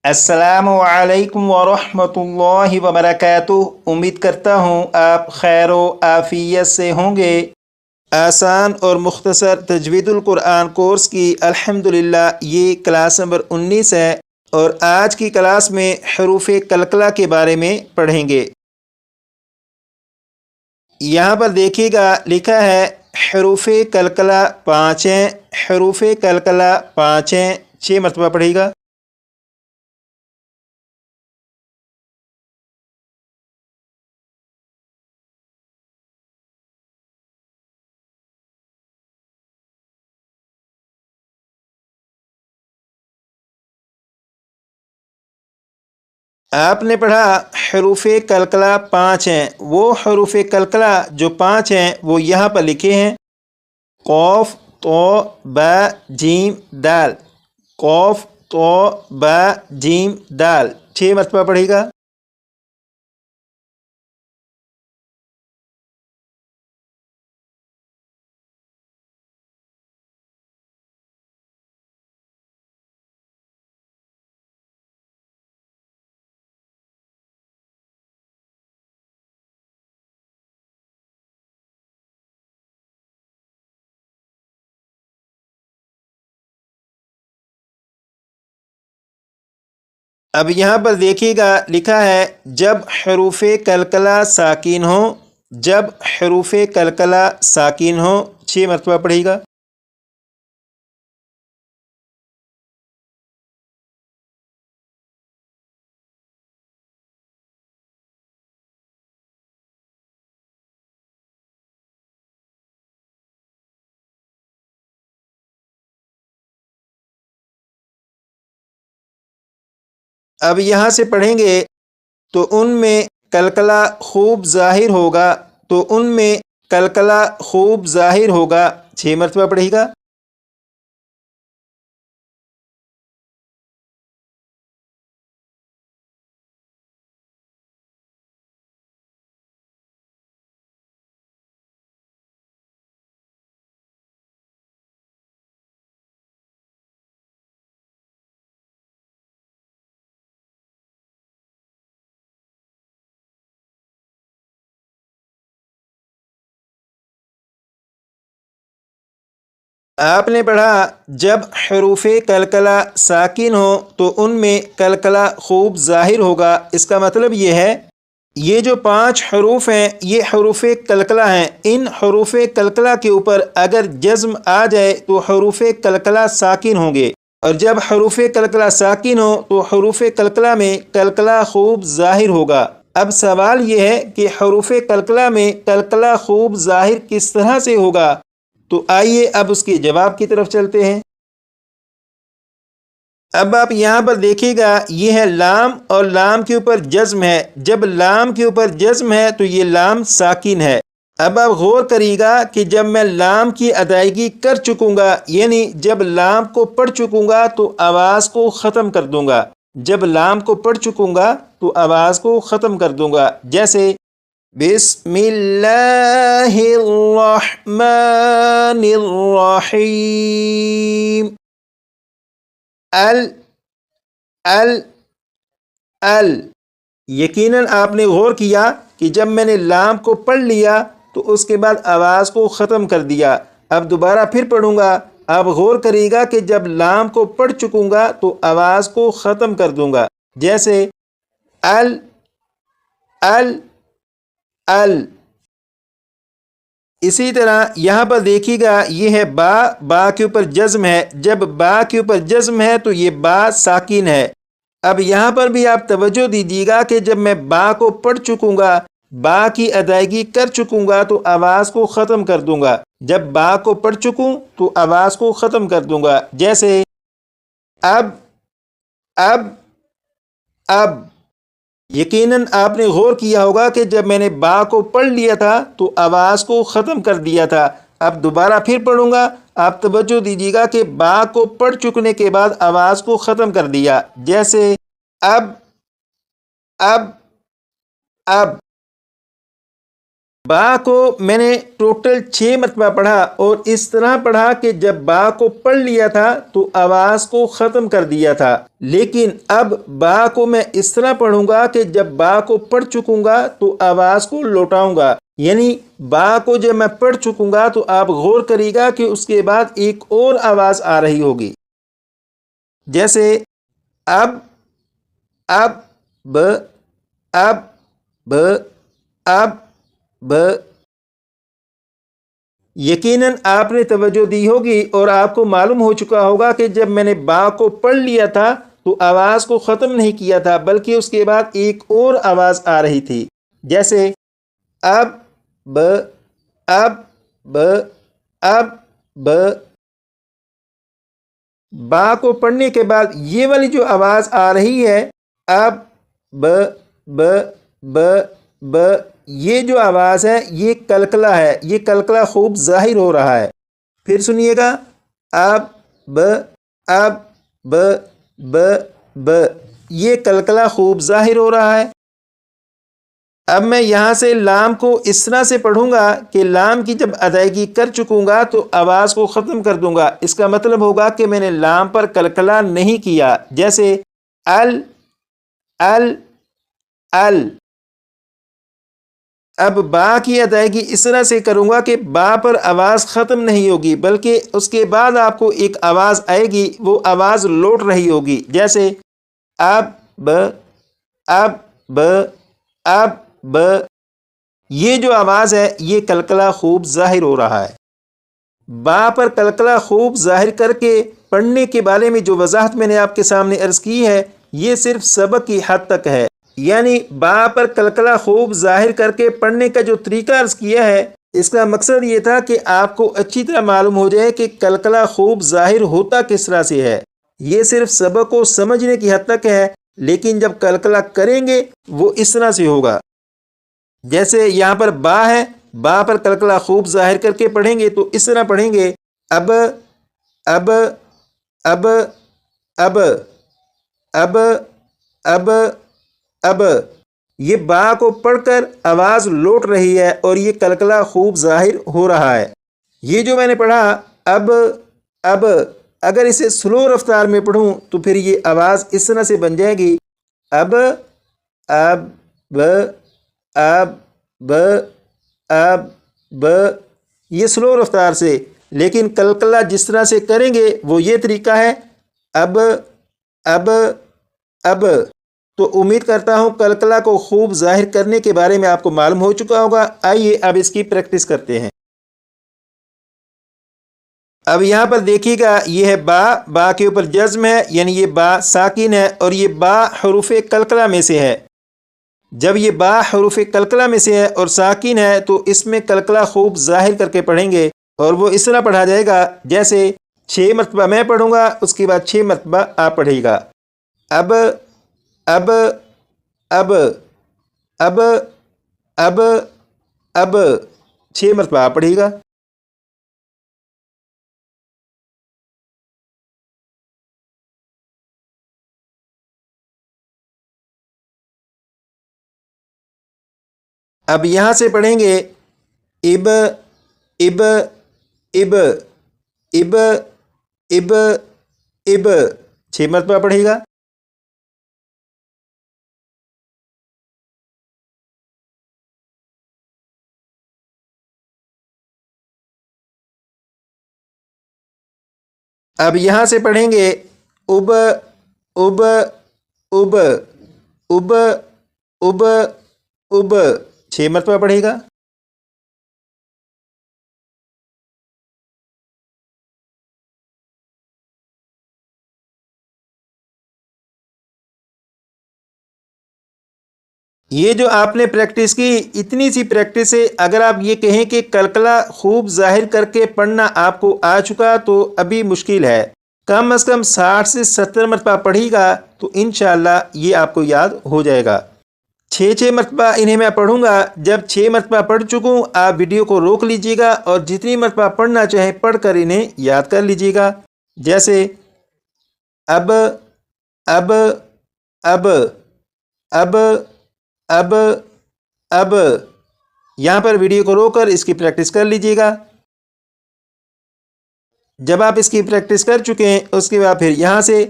السلام علیکم ورحمۃ اللہ وبرکاتہ۔ امید کرتا ہوں آپ خیر و عافیت سے ہوں گے۔ آسان اور مختصر تجوید القرآن کورس کی الحمدللہ یہ کلاس نمبر 19 ہے، اور آج کی کلاس میں حروف کلکلہ کے بارے میں پڑھیں گے۔ یہاں پر دیکھیے گا لکھا ہے حروف کلکلہ 5 ہیں، حروف کلکلہ 5 ہیں، 6 مرتبہ پڑھے گا۔ آپ نے پڑھا حروف کلکلہ 5 ہیں، وہ حروف کلکلہ جو 5 ہیں وہ یہاں پر لکھے ہیں: قوف تو با جیم دال، قوف تو با جیم دال، 6 مرتبہ پڑھے گا۔ اب یہاں پر دیکھیے گا لکھا ہے جب حروف کلکلہ ساکن ہوں، جب حروف کلکلہ ساکن ہوں، 6 مرتبہ پڑھے گا۔ اب یہاں سے پڑھیں گے تو ان میں کلکلہ خوب ظاہر ہوگا، تو ان میں کلکلہ خوب ظاہر ہوگا، 6 مرتبہ پڑھے گا۔ آپ نے پڑھا جب حروف کلکلہ ساکن ہوں تو ان میں کلکلہ خوب ظاہر ہوگا، اس کا مطلب یہ ہے یہ جو 5 حروف ہیں یہ حروف کلکلہ ہیں، ان حروف کلکلہ کے اوپر اگر جزم آ جائے تو حروف کلکلہ ساکن ہوں گے، اور جب حروف کلکلہ ساکن ہوں تو حروف کلکلہ میں کلکلہ خوب ظاہر ہوگا۔ اب سوال یہ ہے کہ حروف کلکلہ میں کلکلہ خوب ظاہر کس طرح سے ہوگا، تو آئیے اب اس کے جواب کی طرف چلتے ہیں۔ اب آپ یہاں پر دیکھیے گا یہ ہے لام، اور لام کے اوپر جزم ہے، جب لام کے اوپر جزم ہے تو یہ لام ساکن ہے۔ اب آپ غور کریے گا کہ جب میں لام کی ادائیگی کر چکوں گا، یعنی جب لام کو پڑھ چکوں گا تو آواز کو ختم کر دوں گا، جب لام کو پڑھ چکوں گا تو آواز کو ختم کر دوں گا، جیسے بسم اللہ الرحمن الرحیم، ال یقیناً آپ نے غور کیا کہ جب میں نے لام کو پڑھ لیا تو اس کے بعد آواز کو ختم کر دیا۔ اب دوبارہ پھر پڑھوں گا، آپ غور کریے گا کہ جب لام کو پڑھ چکوں گا تو آواز کو ختم کر دوں گا، جیسے ال اسی طرح یہاں پر دیکھیے گا یہ ہے با، با کے اوپر جزم ہے، جب با کے اوپر جزم ہے تو یہ با ساکن ہے۔ اب یہاں پر بھی آپ توجہ دیجیے گا کہ جب میں با کو پڑھ چکوں گا، با کی ادائیگی کر چکوں گا تو آواز کو ختم کر دوں گا، جب با کو پڑھ چکوں تو آواز کو ختم کر دوں گا، جیسے اب یقیناً آپ نے غور کیا ہوگا کہ جب میں نے با کو پڑھ لیا تھا تو آواز کو ختم کر دیا تھا۔ اب دوبارہ پھر پڑھوں گا، آپ توجہ دیجیے گا کہ با کو پڑھ چکنے کے بعد آواز کو ختم کر دیا، جیسے اب با کو میں نے ٹوٹل 6 مرتبہ پڑھا اور اس طرح پڑھا کہ جب با کو پڑھ لیا تھا تو آواز کو ختم کر دیا تھا، لیکن اب با کو میں اس طرح پڑھوں گا کہ جب با کو پڑھ چکوں گا تو آواز کو لوٹاؤں گا، یعنی با کو جب میں پڑھ چکوں گا تو آپ غور کریے گا کہ اس کے بعد ایک اور آواز آ رہی ہوگی، جیسے اب ب اب ب اب ب۔ یقیناً آپ نے توجہ دی ہوگی اور آپ کو معلوم ہو چکا ہوگا کہ جب میں نے با کو پڑھ لیا تھا تو آواز کو ختم نہیں کیا تھا بلکہ اس کے بعد ایک اور آواز آ رہی تھی، جیسے اب ب اب ب اب ب۔ با کو پڑھنے کے بعد یہ والی جو آواز آ رہی ہے اب ب ب ب ب، یہ جو آواز ہے یہ کلکلا ہے، یہ کلکلا خوب ظاہر ہو رہا ہے۔ پھر سنیے گا اب ب اب ب ب ب، یہ کلکلا خوب ظاہر ہو رہا ہے۔ اب میں یہاں سے لام کو اس طرح سے پڑھوں گا کہ لام کی جب ادائیگی کر چکوں گا تو آواز کو ختم کر دوں گا، اس کا مطلب ہوگا کہ میں نے لام پر کلکلا نہیں کیا، جیسے ال ال ال۔ اب با کی ادائیگی اس طرح سے کروں گا کہ با پر آواز ختم نہیں ہوگی بلکہ اس کے بعد آپ کو ایک آواز آئے گی، وہ آواز لوٹ رہی ہوگی، جیسے اب ب اب ب اب ب۔ یہ جو آواز ہے یہ کلکلا خوب ظاہر ہو رہا ہے۔ با پر کلکلا خوب ظاہر کر کے پڑھنے کے بارے میں جو وضاحت میں نے آپ کے سامنے عرض کی ہے یہ صرف سبق کی حد تک ہے، یعنی با پر کلکلا خوب ظاہر کر کے پڑھنے کا جو طریقہ عرض کیا ہے اس کا مقصد یہ تھا کہ آپ کو اچھی طرح معلوم ہو جائے کہ کلکلا خوب ظاہر ہوتا کس طرح سے ہے۔ یہ صرف سبق کو سمجھنے کی حد تک ہے، لیکن جب کلکلا کریں گے وہ اس طرح سے ہوگا، جیسے یہاں پر با ہے، با پر کلکلا خوب ظاہر کر کے پڑھیں گے تو اس طرح پڑھیں گے اب اب اب اب اب اب اب۔ یہ با کو پڑھ کر آواز لوٹ رہی ہے اور یہ کلکلا خوب ظاہر ہو رہا ہے۔ یہ جو میں نے پڑھا اب اب، اگر اسے سلو رفتار میں پڑھوں تو پھر یہ آواز اس طرح سے بن جائے گی اب اب ب اب ب اب ب، یہ سلو رفتار سے، لیکن کلکلا جس طرح سے کریں گے وہ یہ طریقہ ہے اب اب اب۔ تو امید کرتا ہوں کلکلا کو خوب ظاہر کرنے کے بارے میں آپ کو معلوم ہو چکا ہوگا۔ آئیے اب اس کی پریکٹس کرتے ہیں۔ اب یہاں پر دیکھیے گا یہ ہے با، با کے اوپر جزم ہے یعنی یہ با ساکن ہے اور یہ با حروف کلکلا میں سے ہے۔ جب یہ با حروف کلکلا میں سے ہے اور ساکن ہے تو اس میں کلکلا خوب ظاہر کر کے پڑھیں گے اور وہ اس طرح پڑھا جائے گا جیسے 6 مرتبہ میں پڑھوں گا اس کے بعد 6 مرتبہ آپ پڑھے گا اب اب اب اب اب اب، 6 مرتبہ آپ پڑھے گا۔ اب یہاں سے پڑھیں گے اب اب اب اب اب اب، 6 مرتبہ پڑھے گا۔ اب یہاں سے پڑھیں گے اب اب اب اب اب اب، 6 مرتبہ پڑھے گا۔ یہ جو آپ نے پریکٹس کی اتنی سی پریکٹس سے اگر آپ یہ کہیں کہ کلکلا خوب ظاہر کر کے پڑھنا آپ کو آ چکا تو ابھی مشکل ہے، کم از کم 60 سے 70 مرتبہ پڑھی گا تو انشاءاللہ یہ آپ کو یاد ہو جائے گا۔ 6 مرتبہ انہیں میں پڑھوں گا، جب 6 مرتبہ پڑھ چکوں آپ ویڈیو کو روک لیجئے گا اور جتنی مرتبہ پڑھنا چاہیں پڑھ کر انہیں یاد کر لیجئے گا، جیسے اب اب اب اب اب اب یہاں پر ویڈیو کو روک کر اس کی پریکٹس کر لیجئے گا۔ جب آپ اس کی پریکٹس کر چکے ہیں اس کے بعد پھر یہاں سے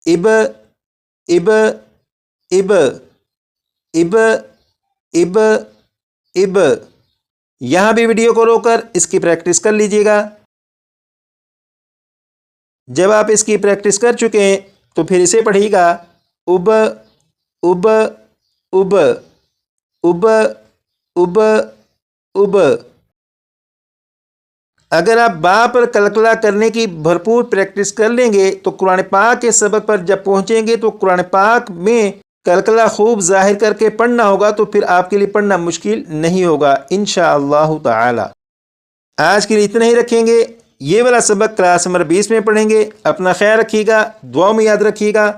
اب اب اب اب اب اب یہاں بھی ویڈیو کو روک کر اس کی پریکٹس کر لیجئے گا۔ جب آپ اس کی پریکٹس کر چکے ہیں تو پھر اسے پڑھیے گا اب اب اب اب اب اب۔ اگر آپ با پر قلقلہ کرنے کی بھرپور پریکٹس کر لیں گے تو قرآن پاک کے سبق پر جب پہنچیں گے تو قرآن پاک میں قلقلہ خوب ظاہر کر کے پڑھنا ہوگا، تو پھر آپ کے لیے پڑھنا مشکل نہیں ہوگا انشاءاللہ تعالی۔ آج کے لیے اتنا ہی رکھیں گے۔ یہ والا سبق کلاس نمبر 20 میں پڑھیں گے۔ اپنا خیال رکھیے گا، دعاؤں میں یاد رکھیے گا۔